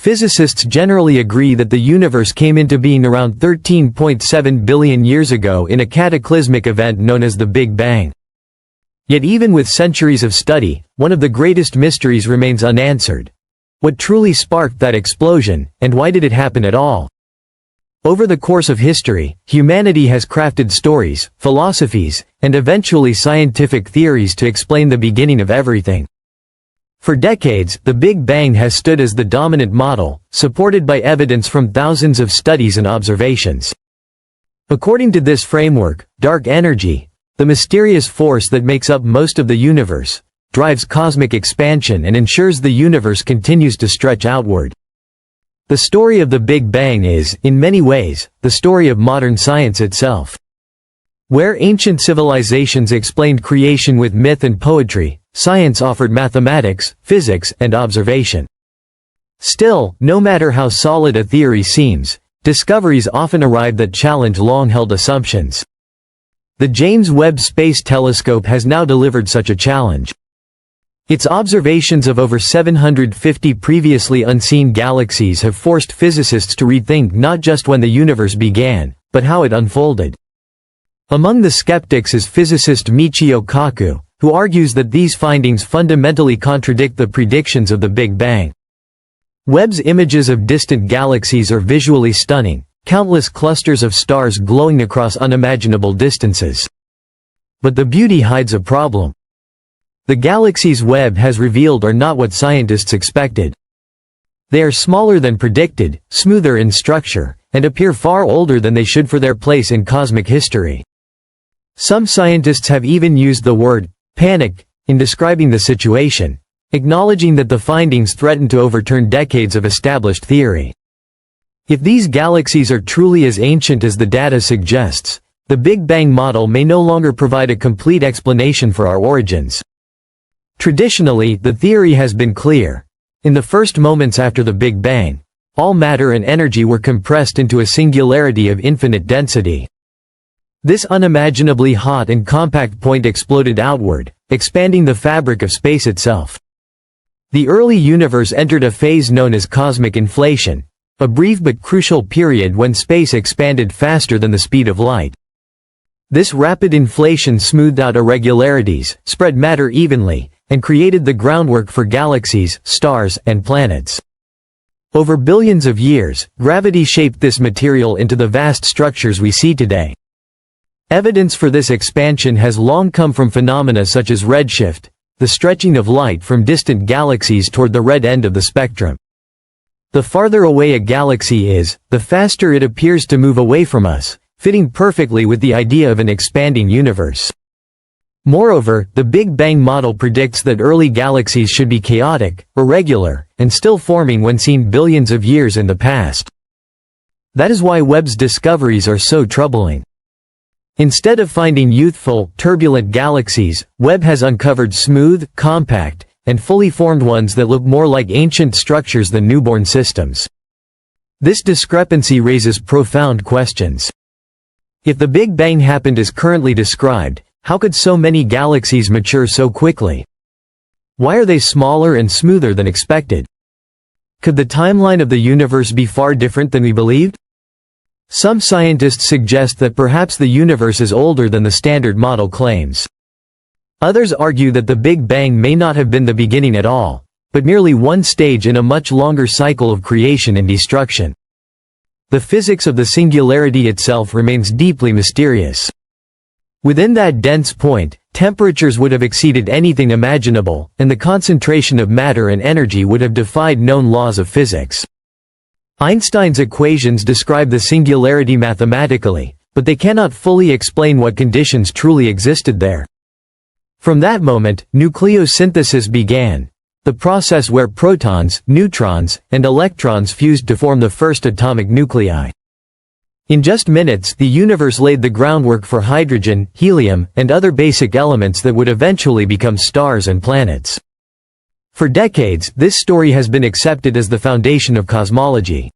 Physicists generally agree that the universe came into being around 13.7 billion years ago in a cataclysmic event known as the Big Bang. Yet even with centuries of study, one of the greatest mysteries remains unanswered. What truly sparked that explosion, and why did it happen at all? Over the course of history, humanity has crafted stories, philosophies, and eventually scientific theories to explain the beginning of everything. For decades, the Big Bang has stood as the dominant model, supported by evidence from thousands of studies and observations. According to this framework, dark energy, the mysterious force that makes up most of the universe, drives cosmic expansion and ensures the universe continues to stretch outward. The story of the Big Bang is, in many ways, the story of modern science itself. Where ancient civilizations explained creation with myth and poetry, science offered mathematics, physics, and observation. Still, no matter how solid a theory seems, discoveries often arrive that challenge long-held assumptions. The James Webb Space Telescope has now delivered such a challenge. Its observations of over 750 previously unseen galaxies have forced physicists to rethink not just when the universe began, but how it unfolded. Among the skeptics is physicist Michio Kaku, who argues that these findings fundamentally contradict the predictions of the Big Bang. Webb's images of distant galaxies are visually stunning, countless clusters of stars glowing across unimaginable distances. But the beauty hides a problem. The galaxies Webb has revealed are not what scientists expected. They are smaller than predicted, smoother in structure, and appear far older than they should for their place in cosmic history. Some scientists have even used the word panic in describing the situation, acknowledging that the findings threaten to overturn decades of established theory. If these galaxies are truly as ancient as the data suggests, the Big Bang model may no longer provide a complete explanation for our origins. Traditionally, the theory has been clear. In the first moments after the Big Bang, all matter and energy were compressed into a singularity of infinite density. This unimaginably hot and compact point exploded outward, expanding the fabric of space itself. The early universe entered a phase known as cosmic inflation, a brief but crucial period when space expanded faster than the speed of light. This rapid inflation smoothed out irregularities, spread matter evenly, and created the groundwork for galaxies, stars, and planets. Over billions of years, gravity shaped this material into the vast structures we see today. Evidence for this expansion has long come from phenomena such as redshift, the stretching of light from distant galaxies toward the red end of the spectrum. The farther away a galaxy is, the faster it appears to move away from us, fitting perfectly with the idea of an expanding universe. Moreover, the Big Bang model predicts that early galaxies should be chaotic, irregular, and still forming when seen billions of years in the past. That is why Webb's discoveries are so troubling. Instead of finding youthful, turbulent galaxies, Webb has uncovered smooth, compact, and fully formed ones that look more like ancient structures than newborn systems. This discrepancy raises profound questions. If the Big Bang happened as currently described, how could so many galaxies mature so quickly? Why are they smaller and smoother than expected? Could the timeline of the universe be far different than we believed? Some scientists suggest that perhaps the universe is older than the Standard Model claims. Others argue that the Big Bang may not have been the beginning at all, but merely one stage in a much longer cycle of creation and destruction. The physics of the singularity itself remains deeply mysterious. Within that dense point, temperatures would have exceeded anything imaginable, and the concentration of matter and energy would have defied known laws of physics. Einstein's equations describe the singularity mathematically, but they cannot fully explain what conditions truly existed there. From that moment, nucleosynthesis began, the process where protons, neutrons, and electrons fused to form the first atomic nuclei. In just minutes, the universe laid the groundwork for hydrogen, helium, and other basic elements that would eventually become stars and planets. For decades, this story has been accepted as the foundation of cosmology.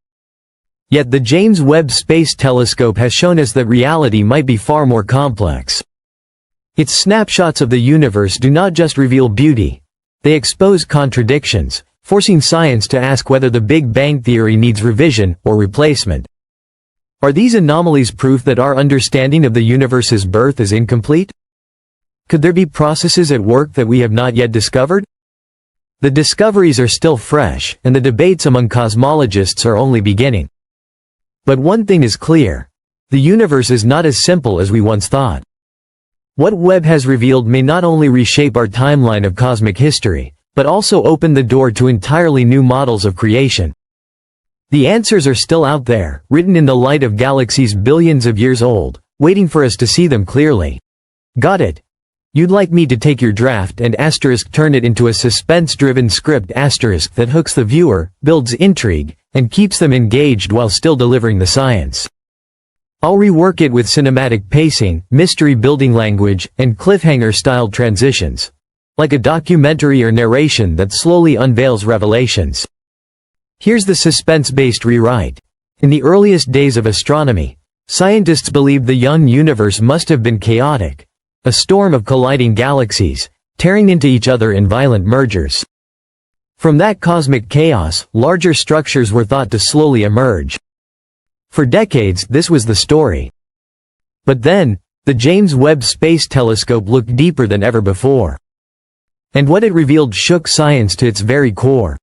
Yet the James Webb Space Telescope has shown us that reality might be far more complex. Its snapshots of the universe do not just reveal beauty. They expose contradictions, forcing science to ask whether the Big Bang theory needs revision or replacement. Are these anomalies proof that our understanding of the universe's birth is incomplete? Could there be processes at work that we have not yet discovered? The discoveries are still fresh, and the debates among cosmologists are only beginning. But one thing is clear: the universe is not as simple as we once thought. What Webb has revealed may not only reshape our timeline of cosmic history, but also open the door to entirely new models of creation. The answers are still out there, written in the light of galaxies billions of years old, waiting for us to see them clearly. Got it? You'd like me to take your draft and turn it into a suspense-driven script that hooks the viewer, builds intrigue, and keeps them engaged while still delivering the science. I'll rework it with cinematic pacing, mystery-building language, and cliffhanger-styled transitions, like a documentary or narration that slowly unveils revelations. Here's the suspense-based rewrite. In the earliest days of astronomy, scientists believed the young universe must have been chaotic, a storm of colliding galaxies, tearing into each other in violent mergers. From that cosmic chaos, larger structures were thought to slowly emerge. For decades, this was the story. But then, the James Webb Space Telescope looked deeper than ever before. And what it revealed shook science to its very core.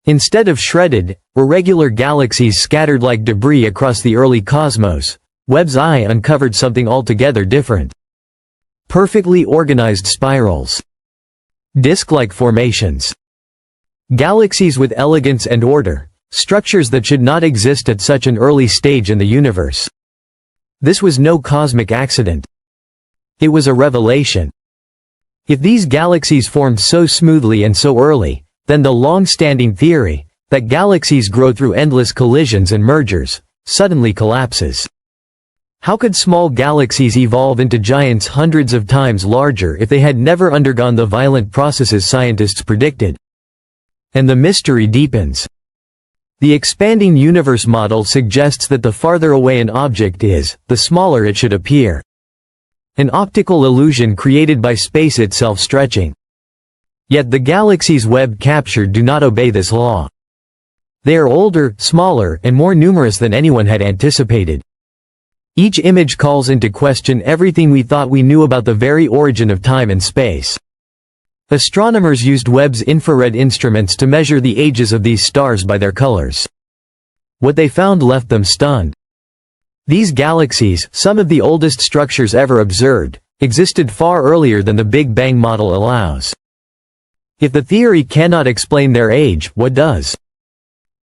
Instead of shredded, irregular galaxies scattered like debris across the early cosmos, Webb's eye uncovered something altogether different. Perfectly organized spirals. Disk-like formations. Galaxies with elegance and order, structures that should not exist at such an early stage in the universe. This was no cosmic accident. It was a revelation. If these galaxies formed so smoothly and so early, then the long-standing theory, that galaxies grow through endless collisions and mergers, suddenly collapses. How could small galaxies evolve into giants hundreds of times larger if they had never undergone the violent processes scientists predicted? And the mystery deepens. The expanding universe model suggests that the farther away an object is, the smaller it should appear. An optical illusion created by space itself stretching. Yet the galaxies Webb captured do not obey this law. They are older, smaller, and more numerous than anyone had anticipated. Each image calls into question everything we thought we knew about the very origin of time and space. Astronomers used Webb's infrared instruments to measure the ages of these stars by their colors. What they found left them stunned. These galaxies, some of the oldest structures ever observed, existed far earlier than the Big Bang model allows. If the theory cannot explain their age, what does?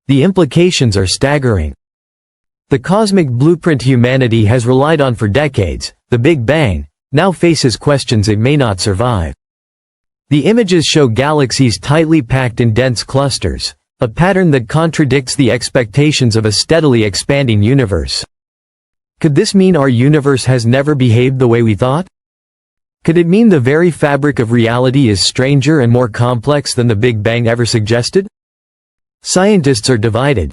The implications are staggering. The cosmic blueprint humanity has relied on for decades, the Big Bang, now faces questions it may not survive. The images show galaxies tightly packed in dense clusters, a pattern that contradicts the expectations of a steadily expanding universe. Could this mean our universe has never behaved the way we thought? Could it mean the very fabric of reality is stranger and more complex than the Big Bang ever suggested? Scientists are divided.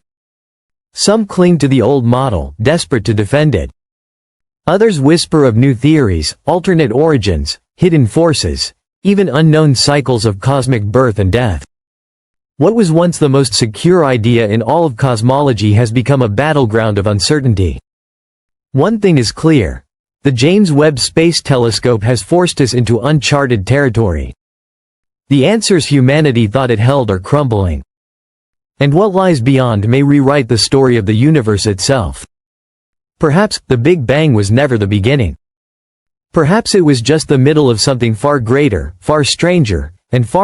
Some cling to the old model, desperate to defend it. Others whisper of new theories, alternate origins, hidden forces, even unknown cycles of cosmic birth and death. What was once the most secure idea in all of cosmology has become a battleground of uncertainty. One thing is clear: the James Webb Space Telescope has forced us into uncharted territory. The answers humanity thought it held are crumbling. And what lies beyond may rewrite the story of the universe itself. Perhaps, the Big Bang was never the beginning. Perhaps it was just the middle of something far greater, far stranger, and far